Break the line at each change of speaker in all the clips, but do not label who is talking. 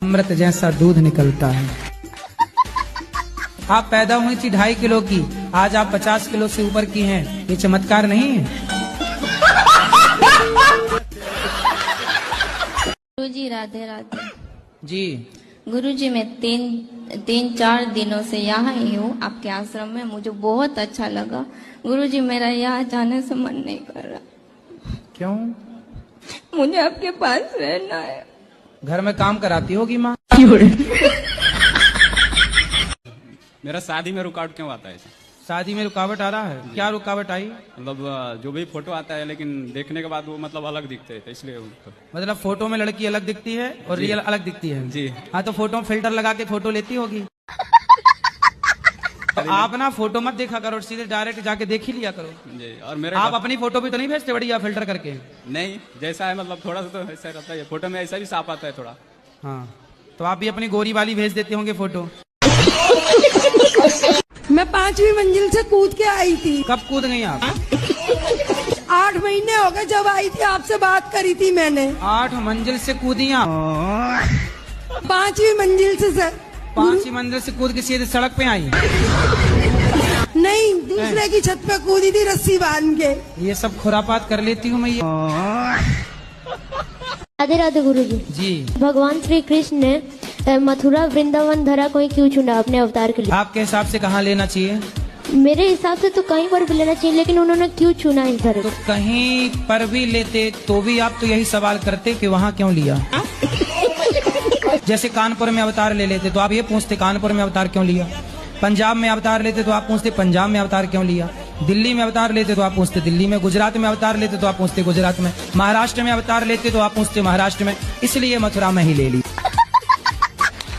अमृत जैसा दूध निकलता है। आप पैदा हुई थी 2.5 किलो की, आज आप 50 किलो से ऊपर की हैं। ये चमत्कार नहीं है?
गुरुजी राधे राधे।
जी
गुरुजी, मैं तीन चार दिनों से यहाँ ही हूँ आपके आश्रम में। मुझे बहुत अच्छा लगा गुरुजी। मेरा यहाँ जाने से मन नहीं कर रहा।
क्यों?
मुझे आपके पास रहना है।
घर में काम कराती होगी माँ।
मेरा शादी में रुकावट क्यों आता है?
शादी में रुकावट आ रहा है? क्या रुकावट आई?
मतलब जो भी फोटो आता है लेकिन देखने के बाद वो मतलब अलग दिखते हैं, तो इसलिए
मतलब फोटो में लड़की अलग दिखती है और रियल अलग दिखती है।
जी
हाँ, तो फोटो में फिल्टर लगा के फोटो लेती होगी। तो आप ना फोटो मत देखा करो, सीधे डायरेक्ट जाके देख ही लिया करो
जी। और मेरे
आप अपनी फोटो भी तो नहीं भेजते बढ़िया फिल्टर करके?
नहीं, जैसा है मतलब थोड़ा सा तो ऐसा रहता है, फोटो में ऐसा भी साफ आता है थोड़ा।
हाँ, तो आप भी अपनी गोरी वाली भेज देते होंगे फोटो।
मैं 5वीं मंजिल से कूद के आई थी।
कब कूद गई आप?
8 महीने हो गए जब आई थी, आपसे बात करी थी मैंने।
8 मंजिल से कूदी आप?
5वीं मंजिल से सर।
5वीं मंजिल से कूद के सीधे सड़क पे आई?
नहीं, दूसरे की छत पे कूदी थी रस्सी बांध के।
ये सब खुरापात कर लेती हूँ मैं ये।
राधे राधे गुरुजी।
जी,
भगवान श्री कृष्ण ने मथुरा वृंदावन धरा को क्यों चुना अपने अवतार के लिए?
आपके हिसाब से कहाँ लेना चाहिए?
मेरे हिसाब से तो कहीं पर भी लेना चाहिए, लेकिन उन्होंने क्यों चुना इस धरे
तो कहीं पर भी लेते तो भी आप तो यही सवाल करते कि वहाँ क्यों लिया। जैसे कानपुर में अवतार ले लेते तो आप ये पूछते कानपुर में अवतार क्यों लिया। पंजाब में अवतार लेते तो आप पूछते पंजाब में अवतार क्यों लिया। दिल्ली में अवतार लेते तो आप पूछते दिल्ली में। गुजरात में अवतार लेते तो आप पूछते गुजरात में। महाराष्ट्र में अवतार लेते तो आप पूछते महाराष्ट्र में। इसलिए मथुरा में ही ले ली,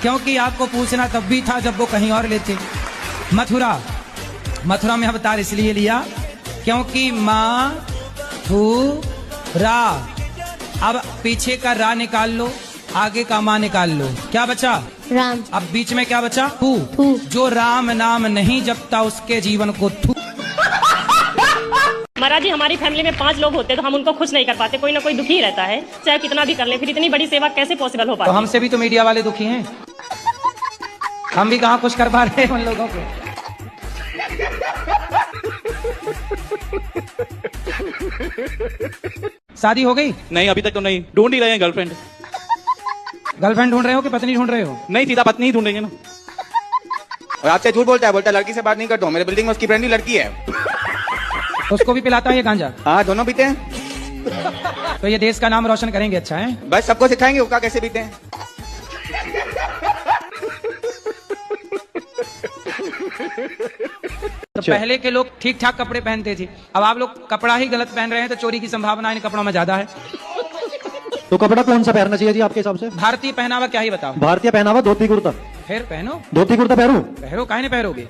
क्योंकि आपको पूछना तब भी था जब वो कहीं और लेते। मथुरा में अवतार इसलिए लिया क्योंकि माँ थू रा। अब पीछे का रा निकाल लो, आगे का माँ निकाल लो, क्या बचा?
राम।
अब बीच में क्या बचा? थू। जो राम नाम नहीं जपता उसके जीवन को थू।
महाराज जी, हमारी फैमिली में 5 लोग होते तो हम उनको खुश नहीं कर पाते। कोई ना कोई दुखी रहता है, चाहे कितना भी कर ले। फिर इतनी बड़ी सेवा कैसे पॉसिबल हो पाती?
तो हमसे भी तो मीडिया वाले दुखी हैं। हम भी कहाँ खुश कर पा रहे हैं उन लोगों को। शादी हो गई?
नहीं, अभी तक तो नहीं। ढूंढ ही रहे हैं गर्लफ्रेंड।
गर्लफ्रेंड ढूंढ रहे हो कि पत्नी ढूंढ रहे हो?
नहीं, सीधा पत्नी ही ढूंढेंगे ना।
और आपसे झूठ बोलता है लड़की से बात नहीं करता हूँ। मेरे बिल्डिंग में उसकी फ्रेंड ही लड़की है।
तो उसको भी पिलाता है ये गांजा?
हाँ, दोनों पीते हैं।
तो ये देश का नाम रोशन करेंगे। अच्छा है,
बस सबको सिखाएंगे हुक्का कैसे पीते हैं।
तो पहले के लोग ठीक ठाक कपड़े पहनते थे, अब आप लोग कपड़ा ही गलत पहन रहे हैं, तो चोरी की संभावना इन कपड़ों में ज्यादा है।
तो कपड़ा कौन सा पहनना चाहिए जी आपके हिसाब से?
भारतीय पहनावा क्या ही बताओ।
भारतीय पहनावा धोती कुर्ता।
फिर पहनो।
धोती कुर्ता
पहरो, काहे नहीं पहरोगे?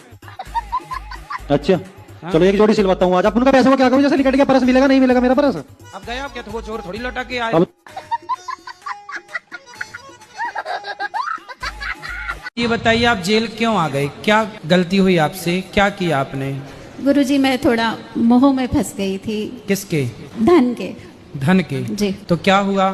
अच्छा, चलो एक जोड़ी सिलवाता हूँ आज। आप उनका पैसा क्या करूँ? जैसे निकट गया पर्स मिलेगा, नहीं मिलेगा मेरा पर्स।
अब गया क्या तो वो चोर थोड़ी लौटा के आए। ये बताइए, आप जेल क्यों आ गए? क्या गलती हुई आपसे? क्या किया आपने?
गुरुजी, मैं थोड़ा मोह में फंस गई थी।
किसके?
धन के।
धन के?
जी।
तो क्या हुआ?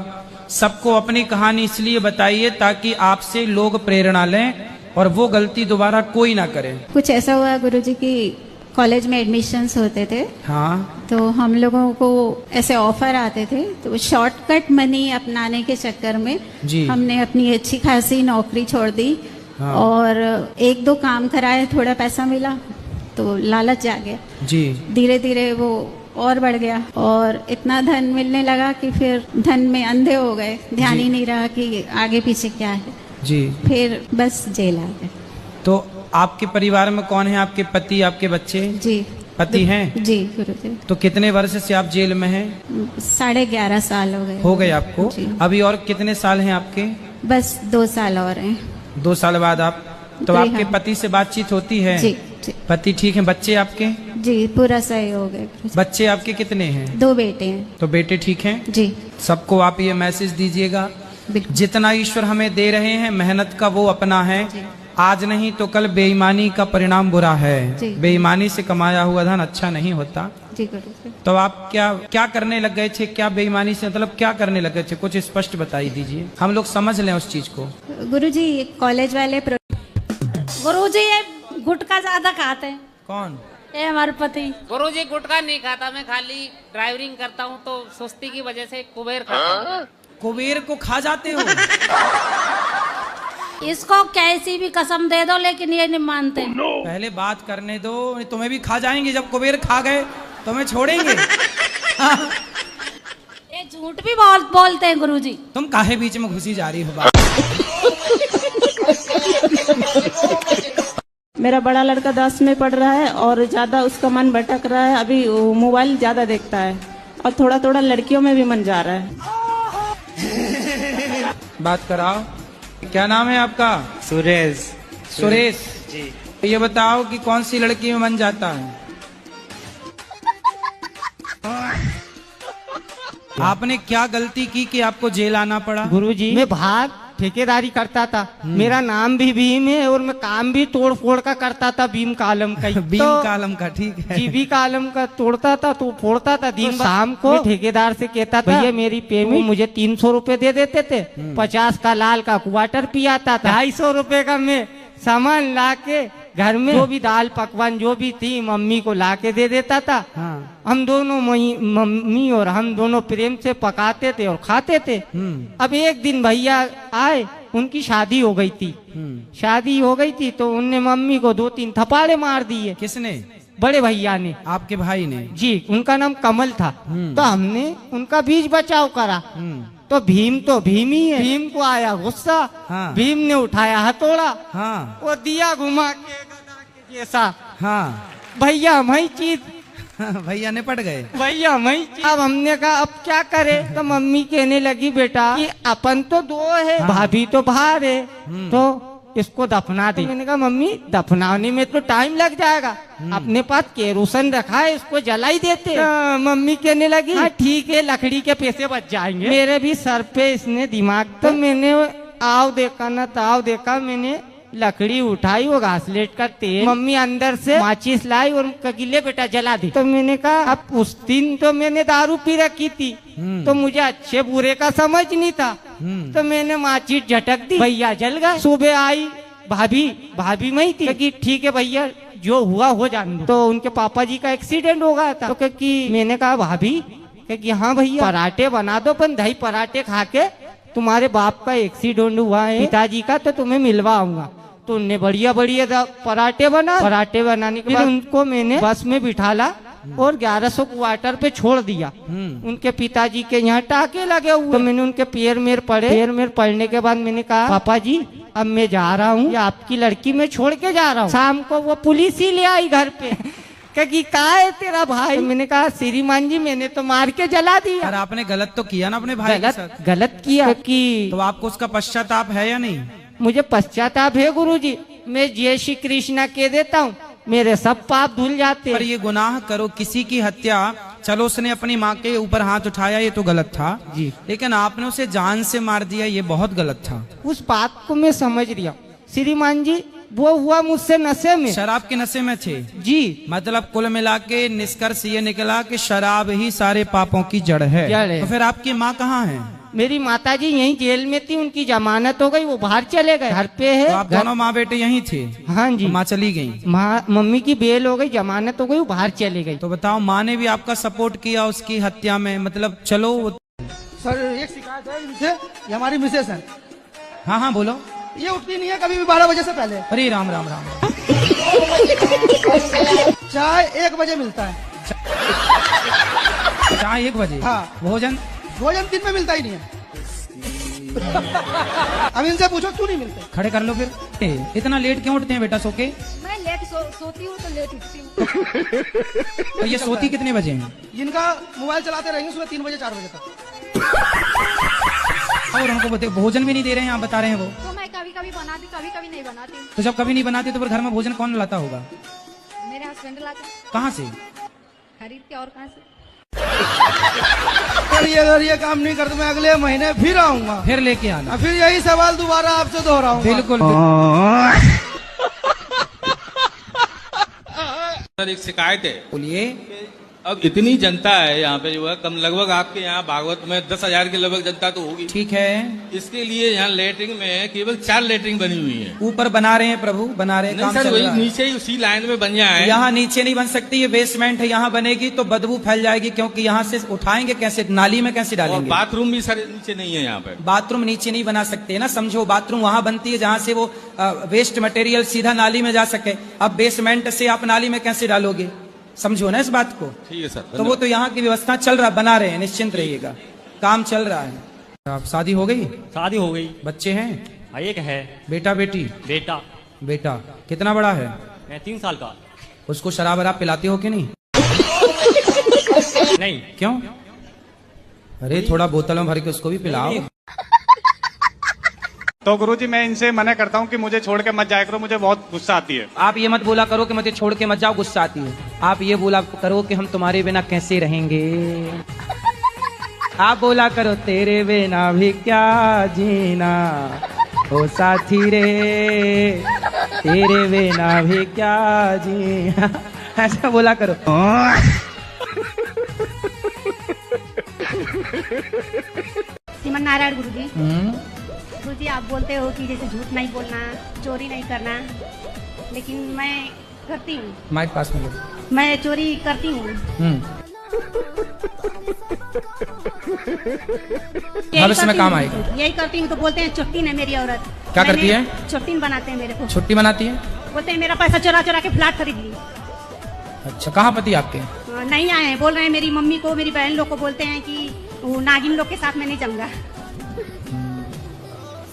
सबको अपनी कहानी इसलिए बताइए ताकि आपसे लोग प्रेरणा लें और वो गलती दोबारा कोई ना करे।
कुछ ऐसा हुआ गुरुजी कि कॉलेज में एडमिशन्स होते थे।
हाँ।
तो हम लोगों को ऐसे ऑफर आते थे, तो शॉर्टकट मनी अपनाने के चक्कर में
जी।
हमने अपनी अच्छी खासी नौकरी छोड़ दी। हाँ। और 1-2 काम कराए, थोड़ा पैसा मिला तो लालच जागे जी। धीरे धीरे वो और बढ़ गया और इतना धन मिलने लगा कि फिर धन में अंधे हो गए। ध्यान ही नहीं रहा कि आगे पीछे क्या है जी। फिर बस जेल आ गए।
तो आपके परिवार में कौन है? आपके पति, आपके बच्चे?
जी,
पति हैं?
जी गुरुजी।
तो कितने वर्ष से आप जेल में हैं?
11.5 साल हो गए
आपको? अभी और कितने साल हैं आपके?
बस 2 साल और हैं।
2 साल बाद आप तो आपके पति से बातचीत होती है?
जी, जी।
पति ठीक है? बच्चे आपके?
जी, पूरा सहयोग है।
बच्चे आपके कितने हैं?
2 बेटे हैं।
तो बेटे ठीक हैं?
जी।
सबको आप ये मैसेज दीजिएगा, जितना ईश्वर हमें दे रहे हैं मेहनत का वो अपना है, आज नहीं तो कल बेईमानी का परिणाम बुरा है।
जी।
बेईमानी से कमाया हुआ धन अच्छा नहीं होता।
जी गुरुजी।
तो आप क्या करने लग गए थे? क्या बेईमानी से मतलब क्या करने लग गए थे? कुछ स्पष्ट बताई दीजिए, हम लोग समझ लें उस चीज को।
गुरुजी कॉलेज वाले
गुरुजी ये गुटखा ज्यादा खाते हैं।
कौन?
ये हमारे पति।
गुरुजी गुटखा नहीं खाता, मैं खाली ड्राइविंग करता हूँ तो सुस्ती की वजह से कुबेर खाता हूँ।
कुबेर को खा जाते हो?
इसको कैसी भी कसम दे दो लेकिन ये नहीं मानते।
पहले बात करने दो, तुम्हें भी खा जाएंगे। जब कुबेर खा गए तो हमें छोड़ेंगे?
ये झूठ भी बहुत बोलते हैं गुरुजी।
तुम काहे बीच में घुसी जा रही हो बात?
मेरा बड़ा लड़का 10 में पढ़ रहा है और ज्यादा उसका मन भटक रहा है। अभी मोबाइल ज्यादा देखता है और थोड़ा थोड़ा लड़कियों में भी मन जा रहा है।
बात कराओ। क्या नाम है आपका?
सुरेश।
सुरेश
जी।
ये बताओ कि कौन सी लड़की में मन जाता है? आपने क्या गलती की कि आपको जेल आना पड़ा?
गुरुजी मैं बाहर ठेकेदारी करता था, मेरा नाम भी भीम है और मैं काम भी तोड़ फोड़ का करता था। भीम कालम का
भीम कालम का, ठीक है।
जी भी कालम का तोड़ता था तो फोड़ता था। दिन शाम को ठेकेदार से कहता था भैया मेरी पेमेंट, मुझे 300 रुपए दे देते थे। 50 का लाल का क्वार्टर पियाता था। 250 रुपए का मैं सामान ला के घर में जो भी दाल पकवान जो भी थी मम्मी को ला के दे देता था। हम दोनों मम्मी और हम दोनों प्रेम से पकाते थे और खाते थे। अब एक दिन भैया आए, उनकी शादी हो गई थी। शादी हो गई थी तो उनने मम्मी को 2-3 थप्पड़ मार दिए।
किसने?
बड़े भैया ने।
आपके भाई ने? जी।
उनका नाम कमल था। तो हमने उनका बीच बचाव करा। तो भीम ही है। भीम को आया गुस्सा। भीम ने उठाया हथौड़ा और दिया घुमा के गदा के जैसा। भैया मैं चीज
भैया ने पड़ गए।
भैया मैं अब हमने कहा अब क्या करे? तो मम्मी कहने लगी बेटा कि अपन तो 2 है, भाभी तो बाहर है, तो इसको दफना दे। मैंने कहा मम्मी दफनाने में तो टाइम लग जाएगा, अपने पास केरोसिन रखा है, इसको जला ही देते। मम्मी कहने लगी हाँ ठीक है, लकड़ी के पैसे बच जाएंगे। मेरे भी सर पे इसने दिमाग। तो मैंने आओ देखा ना ताव देखा, मैंने लकड़ी उठाई, वो घासलेट का तेल, मम्मी अंदर से माचिस लाई और कगिले बेटा जला दी। तो मैंने कहा अब उस दिन तो मैंने दारू पी रखी थी तो मुझे अच्छे बुरे का समझ नहीं था। तो मैंने माचिस झटक दी, भैया जल गए। सुबह आई भाभी में ही थी कि ठीक है भैया जो हुआ हो जाने दो। तो उनके पापा जी का एक्सीडेंट हो गया था। तो कि मैंने कहा भाभी कि हाँ भैया पराठे बना दो, पर दही पराठे खा के तुम्हारे बाप का एक्सीडेंट हुआ है पिताजी का, तो तुम्हें मिलवाऊंगा। तो उनने बढ़िया पराठे बनाने के बाद उनको मैंने बस में बिठाला और 1100 क्वार्टर पे छोड़ दिया। उनके पिताजी के यहाँ टाके लगे हुए। तो मैंने उनके पैर मेर पड़ने के बाद मैंने कहा पापा जी अब मैं जा रहा हूँ, आपकी लड़की मैं छोड़ के जा रहा हूँ। शाम को वो पुलिस ही ले आई घर पे कि कहाँ है तेरा भाई? मैंने कहा श्रीमान जी मैंने तो मार के जला दिया।
पर आपने गलत तो किया ना अपने भाई के साथ?
गलत किया कि
तो आपको उसका पश्चाताप है या नहीं?
मुझे पश्चाताप है गुरुजी, मैं जय श्री कृष्णा कह देता हूँ, मेरे सब पाप धुल जाते।
पर ये गुनाह करो, किसी की हत्या, चलो उसने अपनी माँ के ऊपर हाथ उठाया ये तो गलत था जी, लेकिन आपने उसे जान से मार दिया ये बहुत गलत था।
उस बात को मैं समझ रहा श्रीमान जी, वो हुआ मुझसे नशे में,
शराब के नशे में थे
जी।
मतलब कुल मिला के निष्कर्ष ये निकला कि शराब ही सारे पापों की जड़ है। तो फिर आपकी माँ कहाँ है?
मेरी माता जी यहीं जेल में थी, उनकी जमानत हो गई, वो बाहर चले गए, घर पे है।
तो आप दोनों माँ बेटे यहीं थे?
हाँ जी।
माँ चली गई?
मम्मी की बेल हो गई, जमानत हो गई, वो बाहर चले गई।
तो बताओ माँ ने भी आपका सपोर्ट किया उसकी हत्या में? मतलब चलो।
सर एक शिकायत है इनसे, ये हमारी मिसेस है।
हाँ बोलो।
ये उठती नहीं है कभी भी 12 बजे से पहले।
अरे राम राम राम।
चाय 1 बजे मिलता है।
चाय 1 बजे? हाँ। भोजन
3 में मिलता ही नहीं है। अब इनसे पूछो क्यों नहीं मिलते?
खड़े कर लो फिर। इतना लेट क्यों उठते हैं बेटा सो के?
मैं लेट सोती हूँ तो लेट उठती हूँ।
तो ये सोती कितने बजे हैं?
इनका मोबाइल चलाते रहेंगे सुबह 3 बजे 4 बजे तक।
और उनको भोजन भी नहीं दे रहे हैं, आप बता रहे हैं वो।
तो मैं कभी कभी बनाती, कभी कभी नहीं बनाती।
तो जब कभी नहीं बनाती तो फिर घर में भोजन कौन लाता होगा?
मेरे हस्बैंड लाते।
कहाँ से?
खरीद के। और कहाँ से?
अगर ये काम नहीं करते मैं अगले महीने फिर आऊंगा,
फिर लेके आना,
फिर यही सवाल दोबारा आपसे दोहराऊंगा।
बिल्कुल।
सर एक शिकायत है।
बोलिए।
अब इतनी जनता है यहाँ पे जो है कम लगभग आपके यहाँ भागवत में 10,000 के लगभग जनता तो होगी।
ठीक है।
इसके लिए यहाँ लेटरिंग में केवल 4 लेटरिंग बनी हुई है।
ऊपर बना रहे हैं प्रभु, बना रहे हैं।
नहीं सर, वही नीचे ही उसी लाइन में बन जाए।
यहाँ नीचे नहीं बन सकती, ये बेसमेंट है, यहाँ बनेगी तो बदबू फैल जाएगी, क्योंकि यहाँ से उठाएंगे कैसे, नाली में कैसे डालेंगे।
बाथरूम भी सर नीचे नहीं है यहाँ पे।
बाथरूम नीचे नहीं बना सकते ना, समझो। बाथरूम वहां बनती है जहां से वो वेस्ट मटेरियल सीधा नाली में जा सके। अब बेसमेंट से आप नाली में कैसे डालोगे, समझो ना इस बात को।
ठीक है सर।
तो वो तो यहाँ की व्यवस्था चल रहा, बना रहे हैं, निश्चिंत रहिएगा, काम चल रहा है। आप शादी हो गई?
शादी हो गई।
बच्चे हैं?
एक है।
बेटा बेटी?
बेटा।
बेटा कितना बड़ा है?
3 साल का।
उसको शराब वराब पिलाते हो कि नहीं?
नहीं।
क्यों? अरे थोड़ा बोतल में भर के उसको भी पिलाओ।
तो गुरुजी मैं इनसे मना करता हूँ कि मुझे छोड़ के मत जाया करो, मुझे बहुत गुस्सा आती है।
आप ये मत बोला करो कि मुझे छोड़ के मत जाओ, गुस्सा आती है। आप ये बोला करो कि हम तुम्हारे बिना कैसे रहेंगे। आप बोला करो तेरे बिना भी क्या जीना ओ साथी रे, तेरे बिना भी क्या जीना, ऐसा बोला करो।
श्रीमन नारायण गुरुजी। गुरुजी आप बोलते हो कि जैसे झूठ नहीं बोलना, चोरी नहीं करना, लेकिन मैं करती हूँ।
माइक पास में लो।
मैं चोरी करती हूँ।
भविष्य में काम आएगा।
यही करती हूँ तो बोलते हैं चुट्टीन है मेरी औरत।
क्या करती है?
चुट्टीन बनाते हैं मेरे को।
छुट्टी बनाती है?
बोलते हैं मेरा पैसा चोरा चोरा के फ्लैट खरीद ली।
अच्छा, कहाँ पति आपके?
नहीं आए हैं, बोल रहे हैं मेरी मम्मी को, मेरी बहन लोग को बोलते हैं कि वो नागिन लोग के साथ में नहीं जाऊंगा।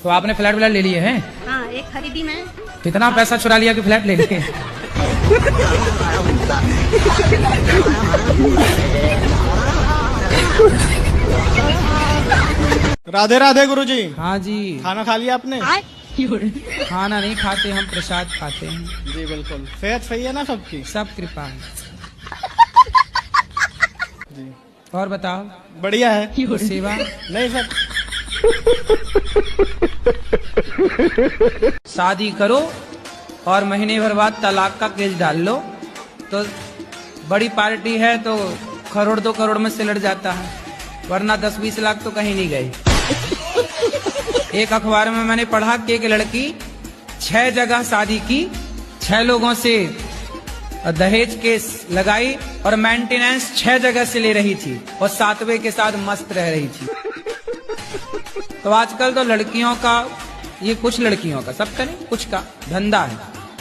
तो आपने फ्लैट व्लैट ले लिए हैं?
हाँ, एक खरीदी मैं।
कितना पैसा चुरा लिया कि फ्लैट ले लिए?
राधे राधे गुरुजी।
हाँ जी।
खाना खा लिया आपने?
खाना नहीं खाते हम, प्रसाद खाते हैं।
जी बिल्कुल। सेहत सही है ना सबकी?
सब कृपा है जी। और बताओ?
बढ़िया है।
सेवा
नहीं सर।
शादी करो और महीने भर बाद तलाक का केस डाल लो तो बड़ी पार्टी है तो 1-2 करोड़ में से लड़ जाता है, वरना 10-20 लाख तो कहीं नहीं गए। एक अखबार में मैंने पढ़ा कि एक लड़की 6 जगह शादी की, 6 लोगों से दहेज केस लगाई और मेंटेनेंस 6 जगह से ले रही थी और 7वें के साथ मस्त रह रही थी। तो आजकल तो लड़कियों का, ये कुछ लड़कियों का, सब का नहीं, कुछ का धंधा है।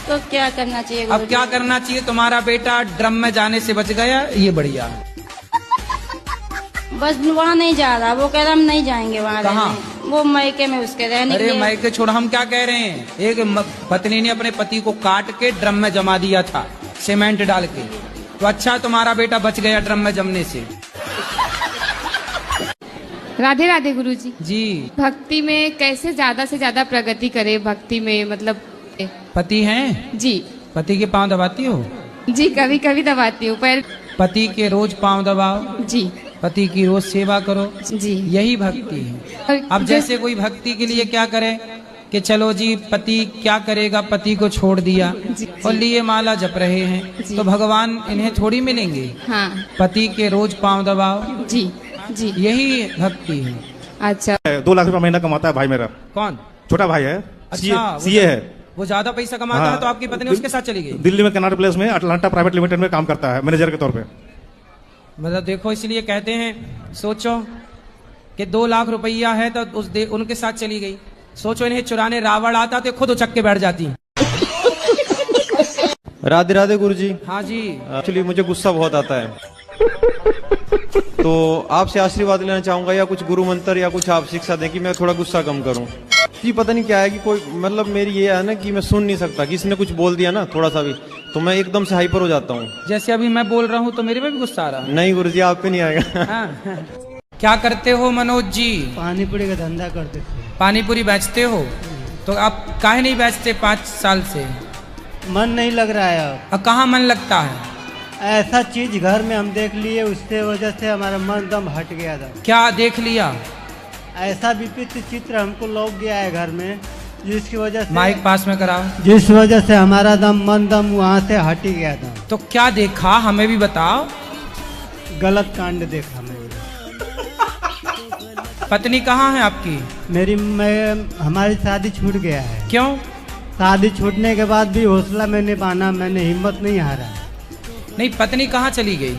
तो क्या करना चाहिए?
अब क्या करना चाहिए? तुम्हारा बेटा ड्रम में जाने से बच गया, ये बढ़िया।
बस वहाँ नहीं जा रहा, वो कह रहा हम नहीं जाएंगे वहाँ।
कहाँ?
वो मायके में उसके रहने।
अरे मायके छोड़, हम क्या कह रहे हैं, एक पत्नी ने अपने पति को काट के ड्रम में जमा दिया था सीमेंट डाल के, तो अच्छा तुम्हारा बेटा बच गया ड्रम में जमने से।
राधे राधे गुरुजी।
जी।
भक्ति में कैसे ज्यादा से ज्यादा प्रगति करे? भक्ति में मतलब
पति हैं?
जी।
पति के पांव दबाती हो?
जी, कभी कभी दबाती हूँ, पर
पति के रोज पांव दबाओ।
जी।
पति की रोज सेवा करो।
जी।
यही भक्ति है। अब जैसे कोई भक्ति के लिए क्या करे कि चलो जी पति क्या करेगा, पति को छोड़ दिया और लिए माला जप रहे हैं, तो भगवान इन्हें थोड़ी मिलेंगे।
हाँ।
पति के रोज पांव दबाओ।
जी जी,
यही भक्ति है।
अच्छा।
2 लाख रुपया महीना कमाता है भाई मेरा।
कौन?
छोटा भाई है।
अच्छा,
सीए है।
वो ज्यादा पैसा कमाता है तो आपकी पत्नी उसके साथ चली गई?
दिल्ली में कनाट प्लेस में अटलांटा प्राइवेट लिमिटेड में काम करता है मैनेजर के तौर पे।
मतलब देखो, इसलिए कहते हैं, सोचो कि 2 लाख रुपया है तो उनके साथ चली गई। सोचो इन्हें चुराने रावण आता तो खुद उचक के बैठ जाती।
राधे राधे गुरुजी।
हाँ जी।
एक्चुअली मुझे गुस्सा बहुत आता है, तो आपसे आशीर्वाद लेना चाहूंगा या कुछ गुरु मंत्र या कुछ आप शिक्षा दें कि मैं थोड़ा गुस्सा कम करूं। जी पता नहीं क्या है कि कोई, मतलब मेरी ये है ना कि मैं सुन नहीं सकता, किसी ने कुछ बोल दिया ना थोड़ा सा भी तो मैं एकदम से हाइपर हो जाता हूँ।
जैसे अभी मैं बोल रहा हूँ तो मेरे में भी गुस्सा आ रहा है।
नहीं गुरुजी, आप पे नहीं आएगा।
हाँ। क्या करते हो मनोज जी?
पानी पूरी का धंधा करते थे।
पानी पूरी बेचते हो? तो आप काहे नहीं बेचते 5 साल से?
मन नहीं लग रहा है।
अब कहाँ मन लगता है?
ऐसा चीज घर में हम देख लिए, उसके वजह से हमारा मन दम हट गया था।
क्या देख लिया?
ऐसा विचित्र चित्र हमको लौक गया है घर में, जिसकी वजह से,
माइक पास में कराओ,
जिस वजह से हमारा मन दम वहाँ से हट गया था।
तो क्या देखा, हमें भी बताओ।
गलत कांड देखा मैंने।
पत्नी कहाँ है आपकी?
हमारी शादी छूट गया है।
क्यों?
शादी छूटने के बाद भी हौसला मैंने बांधा, मैंने हिम्मत नहीं हारा।
नहीं, पत्नी कहाँ चली गई?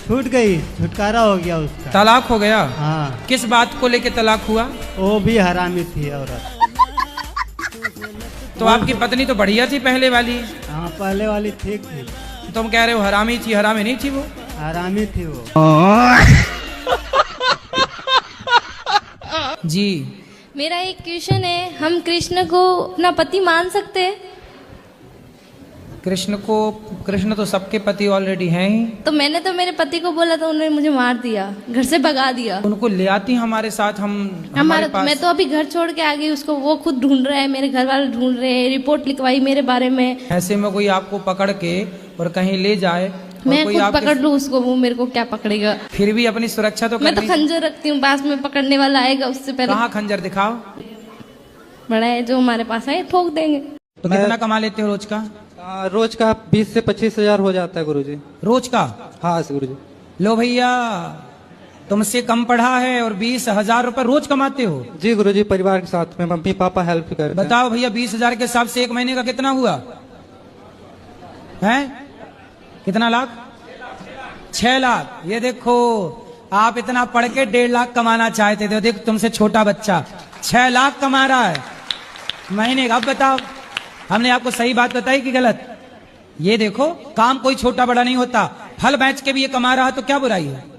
छूट गई, छुटकारा हो गया उसका।
तलाक हो गया?
हाँ।
किस बात को लेके तलाक हुआ?
वो भी हरामी थी औरत।
तो आपकी पत्नी तो बढ़िया थी पहले वाली।
हाँ, पहले वाली ठीक थी।
तुम कह रहे हो हरामी थी, हरामी नहीं थी वो?
हरामी थी वो।
जी,
मेरा एक क्वेश्चन है, हम कृष्ण को अपना पति मान सकते हैं?
कृष्ण तो सबके पति ऑलरेडी हैं ही।
तो मैंने तो मेरे पति को बोला तो उन्होंने मुझे मार दिया, घर से भगा दिया।
उनको ले आती हमारे साथ, हमारे पास।
मैं तो अभी घर छोड़ के आ गई उसको, वो खुद ढूंढ रहा है, मेरे घर वाले ढूंढ रहे हैं, रिपोर्ट लिखवाई मेरे बारे में।
ऐसे में कोई आपको पकड़ के और कहीं ले जाए,
मैं खुद पकड़ लूँ उसको, वो मेरे को क्या पकड़ेगा?
फिर भी अपनी सुरक्षा तो
मैं तो खंजर रखती हूँ, पास में पकड़ने वाला आएगा उससे पहले।
कहाँ खंजर दिखाओ?
बड़ा है, जो हमारे पास है ठोक देंगे।
तो कितना कमा लेते हो रोज का?
रोज का 20 से 25 हजार हो जाता है गुरुजी।
रोज का?
हाँ गुरुजी।
लो भैया, तुमसे कम पढ़ा है और 20,000 रुपए रोज कमाते हो?
जी गुरुजी, परिवार के साथ में मम्मी पापा हेल्प करते हैं।
बताओ भैया, 20,000 के हिसाब से एक महीने का कितना हुआ है? कितना लाख? 6 लाख। ये देखो, आप इतना पढ़ के 1.5 लाख कमाना चाहते थे, देखो तुमसे छोटा बच्चा 6 लाख कमा रहा है महीने का। अब बताओ, हमने आपको सही बात बताई कि गलत? ये देखो, काम कोई छोटा बड़ा नहीं होता। फल बेच के भी ये कमा रहा है तो क्या बुराई है?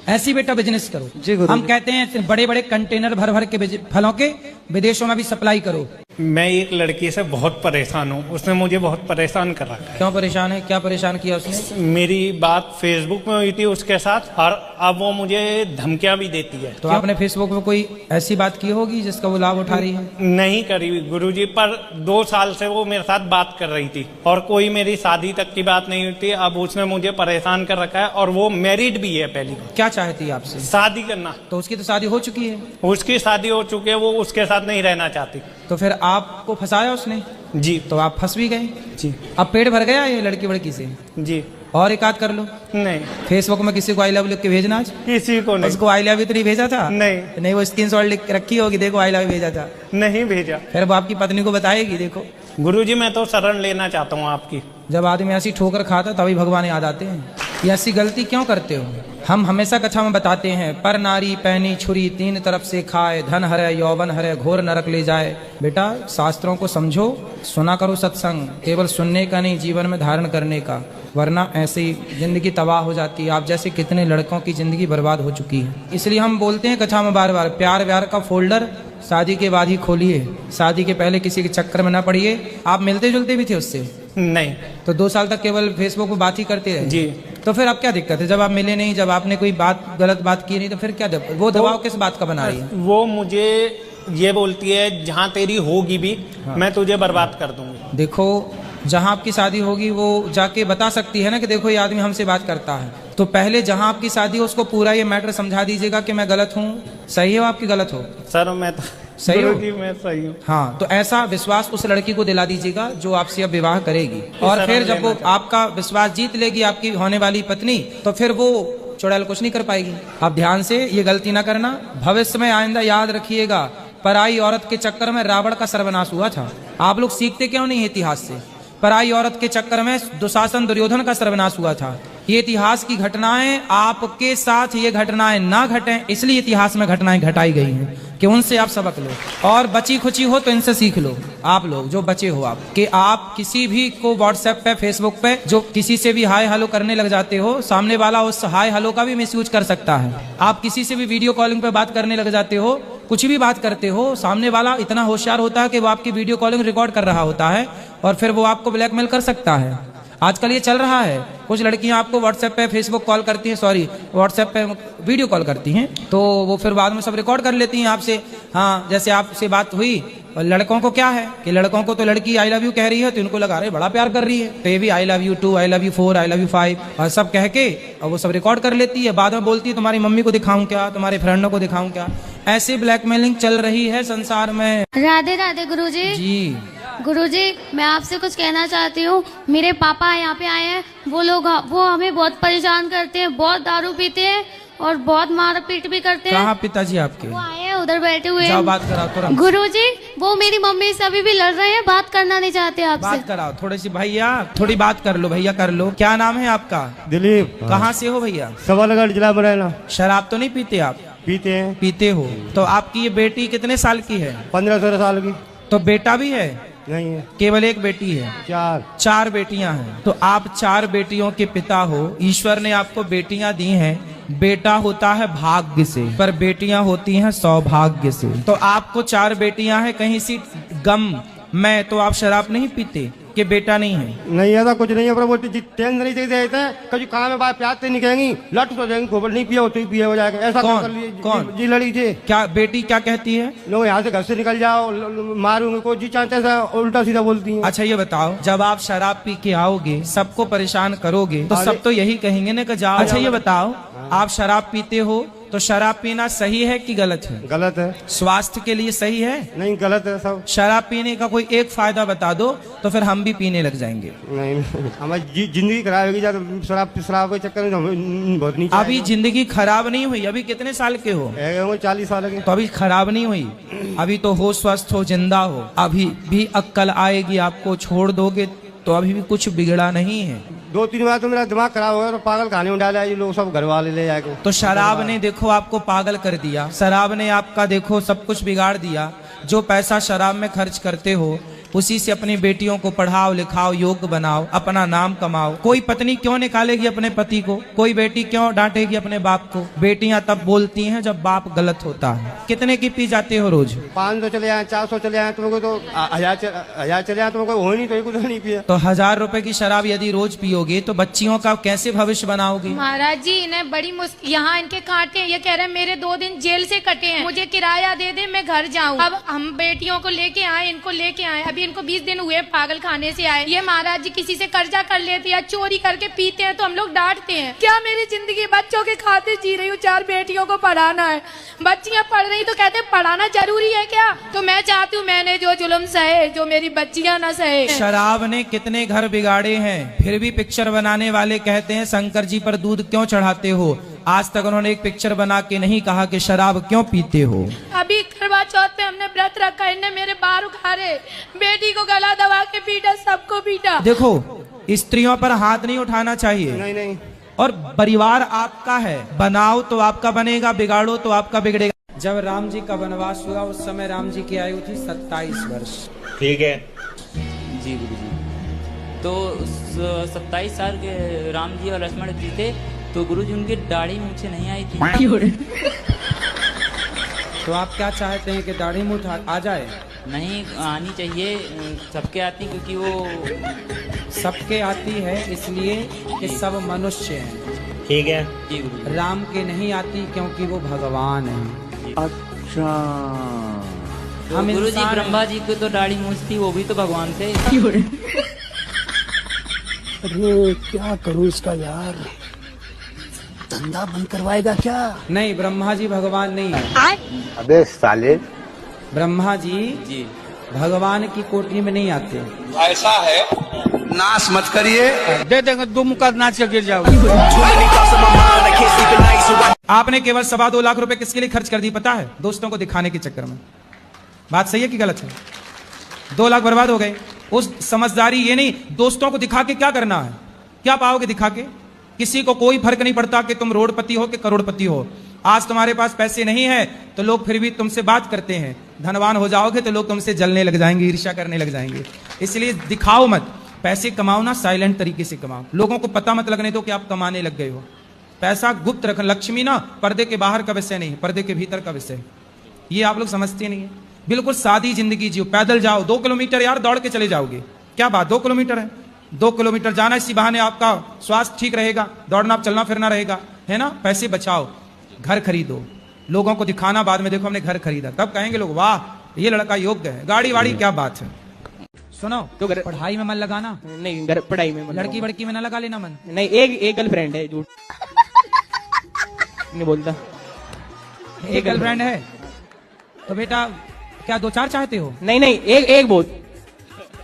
ऐसी बेटा बिजनेस करो।
जी
हम कहते हैं बड़े बड़े कंटेनर भर भर के फलों के विदेशों में भी सप्लाई करो।
मैं एक लड़की से बहुत परेशान हूँ, उसने मुझे बहुत परेशान कर रखा है।
क्यों परेशान है? क्या परेशान किया उसने?
मेरी बात फेसबुक में हुई थी उसके साथ, और अब वो मुझे धमकियां भी देती है।
तो आपने फेसबुक में कोई ऐसी बात की होगी जिसका वो लाभ उठा रही है?
नहीं करी गुरुजी, पर 2 साल से वो मेरे साथ बात कर रही थी और कोई मेरी शादी तक की बात नहीं हुई थी। अब उसने मुझे परेशान कर रखा है और वो मैरिड भी है। पहली
क्या चाहती है आपसे?
शादी करना।
तो उसकी तो शादी हो चुकी है।
उसकी शादी हो चुकी है, वो उसके साथ नहीं रहना चाहती।
तो फिर आपको फंसाया उसने?
जी।
तो आप फंस भी गए?
जी।
अब पेट भर गया ये लड़की से?
जी।
और एक आध कर लो।
नहीं।
फेसबुक में किसी को आई लव लिख के भेजना?
किसी को नहीं।
उसको आई लव यू तो नहीं भेजा था?
नहीं।
वो स्क्रीनशॉट लिख रखी होगी, देखो आई लव यू भेजा था।
नहीं भेजा।
फिर वो आपकी पत्नी को बताएगी। देखो
गुरुजी, मैं तो शरण लेना चाहता हूँ आपकी।
जब आदमी ऐसी ठोकर खाता तभी भगवान याद आते हैं। ये ऐसी गलती क्यों करते हो? हम हमेशा कथा में बताते हैं, पर नारी पैनी छुरी 3 तरफ से खाए, धन हरे यौवन हरे घोर नरक ले जाए। बेटा, शास्त्रों को समझो, सुना करो सत्संग, केवल सुनने का नहीं, जीवन में धारण करने का, वरना ऐसे ही जिंदगी तबाह हो जाती है। आप जैसे कितने लड़कों की जिंदगी बर्बाद हो चुकी है। इसलिए हम बोलते हैं कथा में बार बार, प्यार व्यार का फोल्डर शादी के बाद ही खोलिए, शादी के पहले किसी के चक्कर में ना पड़िए। आप मिलते जुलते भी थे उससे?
नहीं।
तो 2 साल तक केवल फेसबुक पे बात ही करते रहे?
जी।
तो फिर अब क्या दिक्कत है? जब आप मिले नहीं, जब आपने कोई गलत बात की नहीं, तो फिर क्या वो दबाव किस बात का बना रही है?
वो मुझे ये बोलती है, जहाँ तेरी होगी भी मैं तुझे बर्बाद कर दूंगी।
देखो, जहाँ आपकी शादी होगी वो जाके बता सकती है ना कि देखो ये आदमी हमसे बात करता है। तो पहले जहाँ आपकी शादी हो उसको पूरा ये मैटर समझा दीजिएगा कि मैं गलत हूँ। सही हो आपकी गलत हो?
सर मैं तो
सही हो?
मैं सही हूँ।
हाँ, तो ऐसा विश्वास उस लड़की को दिला दीजिएगा जो आपसे अब विवाह करेगी। और फिर जब वो आपका विश्वास जीत लेगी, आपकी होने वाली पत्नी, तो फिर वो चुड़ैल कुछ नहीं कर पाएगी। आप ध्यान से ये गलती ना करना, भविष्य में आइंदा याद रखिएगा। पराई औरत के चक्कर में रावण का सर्वनाश हुआ था। आप लोग सीखते क्यों नहीं इतिहास से? पराई औरत के चक्कर में दुशासन दुर्योधन का सर्वनाश हुआ था। ये इतिहास की घटनाएं, आपके साथ ये घटनाएं ना घटें, इसलिए इतिहास में घटनाएं घटाई गई हैं कि उनसे आप सबक लो। और बची खुची हो तो इनसे सीख लो। आप लोग जो बचे हो, आप कि आप किसी भी को व्हाट्सएप पे, फेसबुक पे जो किसी से भी हाय हेलो करने लग जाते हो, सामने वाला उस हाय हेलो का भी मिसयूज कर सकता है। आप किसी से भी वीडियो कॉलिंग पे बात करने लग जाते हो, कुछ भी बात करते हो, सामने वाला इतना होशियार होता है कि वो आपकी वीडियो कॉलिंग रिकॉर्ड कर रहा होता है और फिर वो आपको ब्लैकमेल कर सकता है। आजकल ये चल रहा है। कुछ लड़कियां आपको व्हाट्सएप पे फेसबुक कॉल करती हैं, व्हाट्सएप पे वीडियो कॉल करती हैं, तो वो फिर बाद में सब रिकॉर्ड कर लेती हैं आपसे। हाँ, जैसे आपसे बात हुई। और लड़कों को क्या है कि लड़कों को तो लड़की आई लव यू कह रही है तो इनको लगा रहे बड़ा प्यार कर रही है, तो ये भी I love you 2, I love you 4, I love you 5 और सब कह के और वो सब रिकॉर्ड कर लेती है। बाद में बोलती है तुम्हारी मम्मी को दिखाऊं क्या, तुम्हारे फ्रेंडों को दिखाऊं क्या। ऐसे ब्लैकमेलिंग चल रही है संसार में।
राधे राधे गुरुजी।
जी।
गुरुजी मैं आपसे कुछ कहना चाहती हूँ। मेरे पापा यहाँ पे आए हैं, वो हमें बहुत परेशान करते हैं, बहुत दारू पीते हैं और बहुत मार पीट भी करते हैं।
कहाँ पिताजी आपके?
वो आए हैं, उधर बैठे हुए
जाओ
हैं।
बात कराओ तुरंत।
गुरुजी वो मेरी मम्मी से अभी भी लड़ रहे हैं, बात करना नहीं चाहते आपसे।
बात कराओ थोड़ी सी भैया, थोड़ी बात कर लो भैया, कर लो। क्या नाम है आपका?
दिलीप।
कहाँ से हो भैया?
सवालगढ़ जिला मुरैना।
शराब तो नहीं पीते आप?
पीते हैं।
पीते हो तो आपकी ये बेटी कितने साल की है?
15-16 साल की।
तो बेटा भी है?
नहीं है,
केवल एक बेटी है।
4
बेटियां हैं। तो आप 4 बेटियों के पिता हो। ईश्वर ने आपको बेटियां दी हैं। बेटा होता है भाग्य से, पर बेटियां होती हैं सौभाग्य से। तो आपको 4 बेटियां हैं, कहीं सी गम में तो आप शराब नहीं पीते कि बेटा नहीं है?
नहीं ऐसा कुछ नहीं है, पर वो टेंशन नहीं देते हैं। कभी काम में बात प्याज से नहीं कहेंगी, लट तो जाएंगी, खोबर नहीं पिया हो तो ही पिया हो जाएगा। ऐसा
कौन?
कर लिए।
कौन?
जी लड़ी थी।
क्या बेटी क्या कहती है?
लोग यहाँ से घर से निकल जाओ, मारूंगे को जी चाहते ऐसा उल्टा सीधा बोलती हैं।
अच्छा ये बताओ, जब आप शराब पी के आओगे, सबको परेशान करोगे, तो सब तो यही कहेंगे ना कि जाओ। अच्छा ये बताओ, आप शराब पीते हो तो शराब पीना सही है कि गलत है?
गलत है।
स्वास्थ्य के लिए सही है?
नहीं गलत है सब।
शराब पीने का कोई एक फायदा बता दो तो फिर हम भी पीने लग जाएंगे।
नहीं हमारी जिंदगी खराब होगी जब शराब के चक्कर में बहुत नीचे।
अभी जिंदगी खराब नहीं हुई। अभी कितने साल के हो?
40 साल के।
तो अभी खराब नहीं हुई, अभी तो हो, स्वस्थ हो, जिंदा हो। अभी भी अक्ल आएगी आपको, छोड़ दोगे तो अभी भी कुछ बिगड़ा नहीं है।
2-3 बार तो मेरा दिमाग खराब हो गया, तो पागल खाने में डाला, ये लोग सब घर वाले ले जाके।
तो शराब ने देखो आपको पागल कर दिया, शराब ने आपका देखो सब कुछ बिगाड़ दिया। जो पैसा शराब में खर्च करते हो उसी से अपनी बेटियों को पढ़ाओ लिखाओ, योग्य बनाओ, अपना नाम कमाओ। कोई पत्नी क्यों निकालेगी अपने पति को? कोई बेटी क्यों डांटेगी अपने बाप को? बेटियां तब बोलती हैं जब बाप गलत होता है। कितने की पी जाते हो रोज?
500 चले आए, 400 चले आए, तुमको तो 1000 चले आए, तुमको हो नहीं तो कुछ नहीं पिया।
तो 1000 रुपए की शराब यदि रोज पियोगे तो बच्चियों का कैसे भविष्य बनाओगे?
महाराज जी इन्हें बड़ी मुश्किल, यहाँ इनके कांटे, ये कह रहे हैं मेरे 2 दिन जेल से कटे हैं, मुझे किराया दे दे मैं घर जाऊँ। अब हम बेटियों को लेके आए, इनको लेके आए, अभी इनको 20 दिन हुए पागल खाने से आए। ये महाराज जी किसी से कर्जा कर लेते या चोरी करके पीते हैं तो हम लोग डांटते हैं। क्या मेरी जिंदगी बच्चों के खातिर जी रही हूँ? 4 बेटियों को पढ़ाना है, बच्चियां पढ़ रही तो कहते पढ़ाना जरूरी है क्या? तो मैं चाहती हूँ मैंने जो जुल्म सहे, जो मेरी बच्चियां न सहे।
शराब ने कितने घर बिगाड़े हैं, फिर भी पिक्चर बनाने वाले कहते हैं शंकर जी पर दूध क्यों चढ़ाते हो। आज तक उन्होंने एक पिक्चर बना के नहीं कहा कि शराब क्यों पीते हो।
अभी करवा चौथ पे हमने व्रत रखा, इनने मेरे बाल उखाड़े, बेटी को गला दबा के पीटा, सबको पीटा।
देखो स्त्रियों पर हाथ नहीं उठाना चाहिए।
नहीं।
और परिवार आपका है, बनाओ तो आपका बनेगा, बिगाड़ो तो आपका बिगड़ेगा। जब राम जी का वनवास हुआ उस समय राम जी की आयु थी 27 वर्ष।
ठीक है जी गुरु जी। तो 27 साल के राम जी और लक्ष्मण जी थे, तो गुरु जी उनकी दाढ़ी मूछें नहीं आई थी।
तो आप क्या चाहते हैं कि दाढ़ी मूछ आ जाए?
नहीं आनी चाहिए, सबके आती, क्योंकि वो
सबके आती है इसलिए कि सब मनुष्य हैं।
ठीक है जी गुरु जी।
राम के नहीं आती क्योंकि वो भगवान है।
अच्छा
हम
गुरु जी ब्रह्मा जी को तो दाढ़ी मूछ थी, वो भी तो भगवान थे।
अरे क्या करूं इसका यार, धंधा बंद करवाएगा क्या?
नहीं ब्रह्मा जी भगवान नहीं है।
अबे साले,
ब्रह्मा जी भगवान की कोठी में नहीं आते।
ऐसा है, नाश मत करिए,
दे देंगे 2 मुक्का नाच के गिर जाओ। आपने केवल 2.25 लाख रुपए किसके लिए खर्च कर दी पता है? दोस्तों को दिखाने के चक्कर में। बात सही है कि गलत है? 2 लाख बर्बाद हो गए। उस समझदारी ये नहीं, दोस्तों को दिखा के क्या करना है? क्या पाओगे दिखा के? किसी को कोई फर्क नहीं पड़ता कि तुम रोडपति हो कि करोड़पति हो। आज तुम्हारे पास पैसे नहीं है तो लोग फिर भी तुमसे बात करते हैं, धनवान हो जाओगे तो लोग तुमसे जलने लग जाएंगे, ईर्ष्या करने लग जाएंगे। इसलिए दिखाओ मत, पैसे कमाओ ना, साइलेंट तरीके से कमाओ, लोगों को पता मत लगने दो कि आप कमाने लग गए हो। पैसा गुप्त रख, लक्ष्मी ना पर्दे के बाहर का विषय नहीं, पर्दे के भीतर का विषय। ये आप लोग समझते नहीं है। बिल्कुल सादी जिंदगी जियो, पैदल जाओ, 2 किलोमीटर यार दौड़ के चले जाओगे, क्या बात 2 किलोमीटर है, 2 किलोमीटर जाना, इसी बहाने आपका स्वास्थ्य ठीक रहेगा, दौड़ना चलना फिरना रहेगा, है ना। पैसे बचाओ, घर खरीदो, लोगों को दिखाना बाद में, देखो हमने घर खरीदा, तब कहेंगे लोग वाह ये लड़का योग्य है। गाड़ी वाड़ी क्या बात है। सुनो तो पढ़ाई में मन लगाना
नहीं, पढ़ाई में
लड़की वड़की में ना लगा लेना मन।
नहीं, एक गर्लफ्रेंड है, झूठ नहीं बोलता।
एक गर्लफ्रेंड है तो बेटा क्या 2-4 चाहते हो?
नहीं, एक बहुत।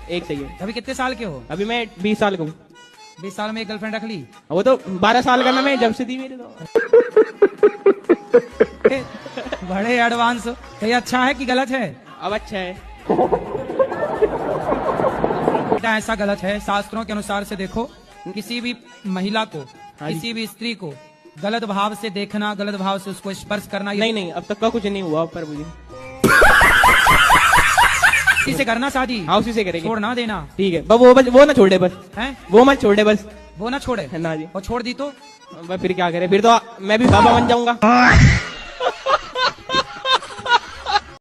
एक चाहिए।
अभी कितने साल के हो?
अभी मैं 20 साल का हूँ।
20 साल में एक गर्लफ्रेंड रख ली?
वो तो 12 साल का ना, मैं जब से दी मेरे तो।
बड़े एडवांस। तो ये अच्छा है कि गलत है?
अब अच्छा है।
बेटा ऐसा गलत है, शास्त्रों के अनुसार से देखो, किसी भी महिला को, किसी भी स्त्री को गलत भाव से देखना, गलत भाव से उसको स्पर्श करना,
नहीं, अब तक का कुछ नहीं हुआ पर मुझे।
उसी से करना शादी?
हाँ, उसी से करेंगे।
छोड़ ना देना।
ठीक है, वो ना छोड़े बस।
हैं?
वो मत छोड़े बस।
वो ना छोड़े?
ना जी।
और छोड़ दी तो
फिर क्या करे, फिर तो मैं भी बाबा बन जाऊंगा।